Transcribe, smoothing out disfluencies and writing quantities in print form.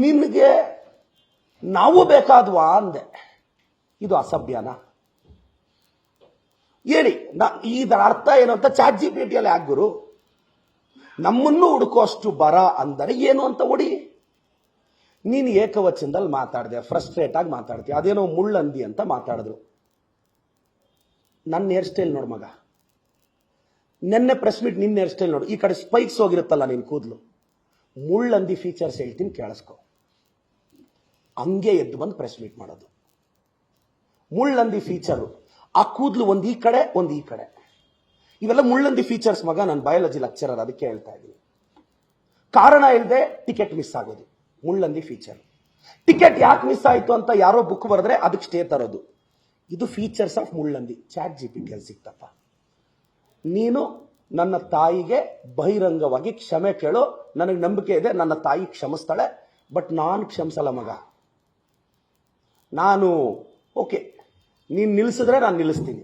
ನಿನಗೆ ನಾವು ಬೇಕಾದ್ವಾ ಅಂದೆ. ಇದು ಅಸಭ್ಯನಾ? ಹೇಳಿ, ಇದರ ಅರ್ಥ ಏನು ಅಂತ ಚಾಟ್ GPT ಅಲ್ಲಿ ಹಾಕ್ ಗುರು. ನಮ್ಮನ್ನು ಹುಡುಕೋಷ್ಟು ಬರ ಅಂದರೆ ಏನು ಅಂತ ಹೊಡಿ. ನೀನು ಏಕವಚನದಲ್ಲಿ ಮಾತಾಡಿದೆ, ಫ್ರಸ್ಟ್ರೇಟ್ ಆಗಿ ಮಾತಾಡ್ತೀಯ. ಅದೇನೋ ಮುಳ್ಳಂದಿ ಅಂತ ಮಾತಾಡಿದ್ರು. ನನ್ನ ಹೇರ್ ಸ್ಟೈಲ್ ನೋಡು ಮಗ, ನೆನ್ನೆ ಪ್ರೆಸ್ ಮೀಟ್ ನಿನ್ನ ಹೇರ್ ಸ್ಟೈಲ್ ನೋಡು. ಈ ಕಡೆ ಸ್ಪೈಕ್ಸ್ ಹೋಗಿರುತ್ತಲ್ಲ ನಿನ್ ಕೂದಲು, ಮುಳ್ಳಂದಿ ಫೀಚರ್ಸ್ ಹೇಳ್ತೀನಿ ಕೇಳಿಸ್ಕೊ. ಹಂಗೆ ಎದ್ದು ಬಂದು ಪ್ರೆಸ್ ಮೀಟ್ ಮಾಡೋದು. ಮುಳ್ಳಂದಿ ಫೀಚರು, ಆ ಕೂದಲು ಒಂದು ಈ ಕಡೆ ಒಂದು ಈ ಕಡೆ, ಇವೆಲ್ಲ ಮುಳ್ಳಂದಿ ಫೀಚರ್ಸ್ ಮಗ. ನಾನು ಬಯಾಲಜಿ ಲೆಕ್ಚರರ್, ಅದಕ್ಕೆ ಹೇಳ್ತಾ ಇದ್ದೀನಿ. ಕಾರಣ ಇಲ್ಲದೆ ಟಿಕೆಟ್ ಮಿಸ್ ಆಗೋದು ಮುಳ್ಳಂದಿ ಫೀಚರ್. ಟಿಕೆಟ್ ಯಾಕೆ ಮಿಸ್ ಆಯ್ತು ಅಂತ ಯಾರೋ ಬುಕ್ ಬರೆದ್ರೆ ಅದಕ್ಕೆ ಸ್ಟೇ ತರೋದು. ಇದು ಫೀಚರ್ಸ್ ಆಫ್ ಮುಳ್ಳಂದಿ. ಚಾಟ್ GPT ಅಲ್ಲಿ ಸಿಕ್ತಪ್ಪ. ನೀನು ನನ್ನ ತಾಯಿಗೆ ಬಹಿರಂಗವಾಗಿ ಕ್ಷಮೆ ಕೇಳು. ನನಗೆ ನಂಬಿಕೆ ಇದೆ ನನ್ನ ತಾಯಿ ಕ್ಷಮಿಸ್ತಾಳೆ. ಬಟ್ ನಾನು ಕ್ಷಮಿಸಲ್ಲ ಮಗ. ನಾನು ಓಕೆ, ನೀನು ನಿಲ್ಲಿಸಿದ್ರೆ ನಾನು ನಿಲ್ಲಿಸ್ತೀನಿ.